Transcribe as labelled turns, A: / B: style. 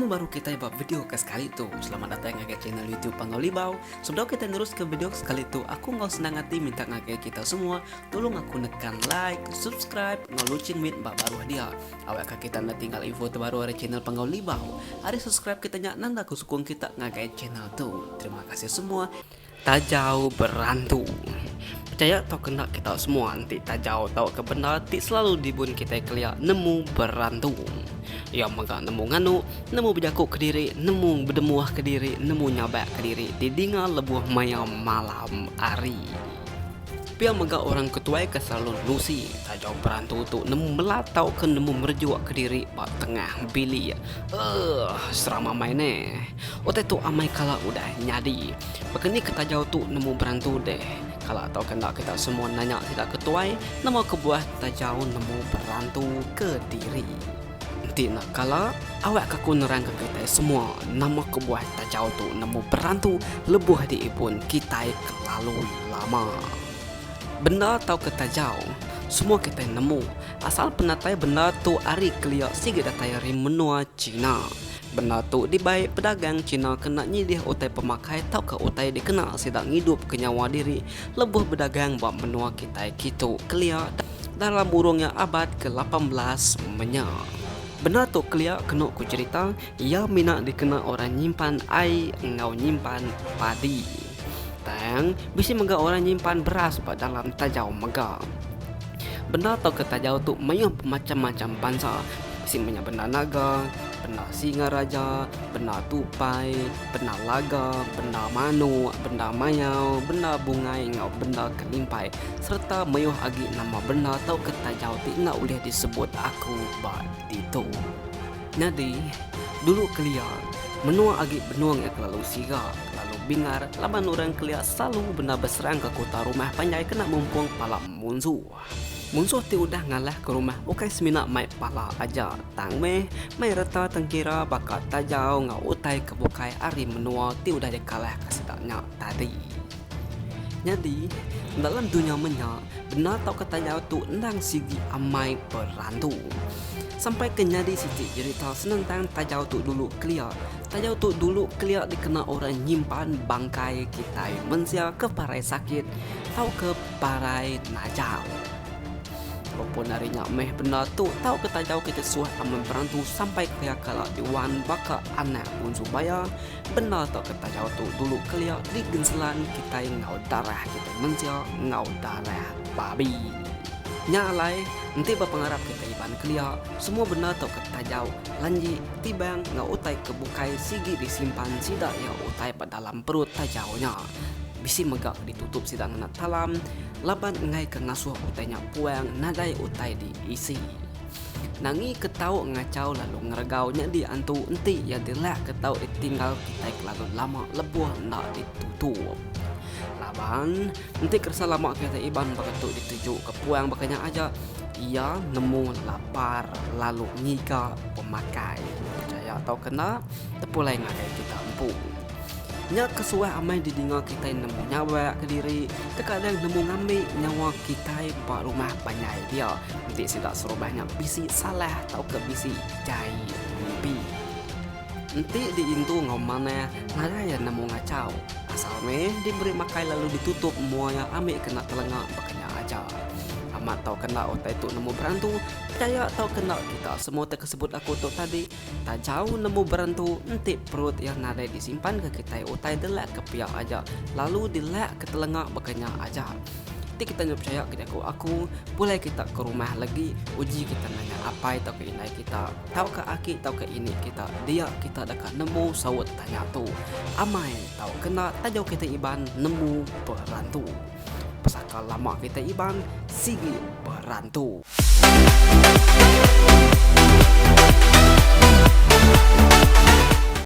A: Sebelum baru kita buat video ke sekali tu, selamat datang ke channel YouTube Panggau Libau. Sebelum kita terus ke video sekali tu, aku ngau senang hati minta ngake kita semua tolong aku nekan like, subscribe, ngelucin mit mbak baru dia. Awak kita nak tinggal info terbaru dari channel Panggau Libau. Hari subscribe kita nyak nanda aku sukung kita ngake channel tu. Terima kasih semua. Tajau berantu. Percaya tau kena kita semua nanti tajau tau ke benda ti selalu dibun kita keliak nemu berantu. Ya maka nemu nganu, nemu berjakuk ke diri, nemu berdemuah ke diri, nemu nyabak ke diri, didinga lebuh maya malam hari. Pia mega orang ketua ke selalu lusi, tajau berantu tu nemu melatau ke nemu merjuak ke diri bak tengah bili. Serama mainnya. Ote tu amai kala udah nyadi. Begini ketajau tu nemu berantu deh. Kalau tahu kena kita semua nanya tidak ketuai, nama kebuah tajau nemu berantu ke diri. Tina kala awak kaku nerang ke kita semua nama kebuah tajau tu nemu berantu lebuh di ibun kita kelalu lama. Benda tahu ke tajau semua kita nemu asal penatai benda tu ari keliak sigi datayari menua Cina. Benda tu dibaik pedagang Cina kena nyidih utai pemakai tau ke utai dikenal sedang hidup ke nyawa diri lebuh berdagang buat menua kita gitu keliak dalam burungnya abad ke-18 menyak. Benar tu keliak kena ku cerita ia minat dikena orang nyimpan ai ngau nyimpan padi. Tang bisi mega orang nyimpan beras pada dalam tajau mega. Benar tau ke tajau tu mayuh macam-macam bangsa. Bisi banyak benda naga, benda singa raja, benda tupai, benda laga, benda manu, benda mayau, benda bungai ngau benda kelimpai serta mayuh agi nama benda tau ke tajau ti nak boleh disebut aku bad itu. Jadi dulu keliak menua agi benuang yang lalu siga lalu bingar laban orang keliak selalu benda berserang ke kota rumah panjai kena mumpung pala munsuh. Munsuh ti udah ngalah ke rumah ukai semina mai pala aja tang mai reta tengkira bakat tajau ngau utai kebukai ari menua ti udah dikalah kesidaknya tadi. Jadi dalam dunia menyak benar tau ketajau tu endang sigi amai berantu. Sampai kenyadi siti cerita senentang tajau tu dulu keliak. Tajau tu dulu keliak dikena orang nyimpan bangkai kita mensia ke parai sakit tau ke parai najau. Walaupun harinya meh benda tu tahu kita jauh kita suah aman berantu sampai kaya kala diwan baka anak pun supaya benda tak kita jauh tu dulu keliak di genselan kita ngau darah kita mencia ngau darah babi. Nyalai nanti berpengarap kita iban keliak semua benda tak kita jauh lanji tibang ngau utai kebukai sigi disimpan sidak ya utai pada dalam perut tajaunya. Bisi megak ditutup sidang nak talam laban ngai ke ngasuh utainya puang nadai utai diisi. Nangi ketau ngacau lalu ngeregaunya di antu enti ya dilak ketau ditinggal kita lalu lama lebuh nak ditutup. Laban nanti kersa lama kita iban begitu dituju ke puang bakanya aja ia nemu lapar lalu ngiga pemakai. Percaya atau kena tepulai ngakai kita empuk. Nya kesuah amai didinga kita nemu nyawa ke diri terkadang nemu ngambil nyawa kita pak rumah panjai dia nanti sidak serubahnya bisi salah tau ke bisi jai mimpi nanti diintu ngau mana nada yang nemu ngacau asal meh diberi makai lalu ditutup muanya ambil kena telengak bakanya aja amat tau kena otai tu nemu berantu percaya tau kena kita semua tersebut aku tu tadi tak jauh nemu berantu nanti perut yang nada disimpan ke kita otai delak ke pihak aja lalu dilak ke telengak bakanya aja nanti kita nak percaya ke aku boleh kita ke rumah lagi uji kita nanya apa tau ke inai kita tau ke aki tau ke ini kita dia kita dekat nemu sawut tanya tu amai tau kena tak jauh kita iban nemu berantu pesaka lama kita iban sigi berantu.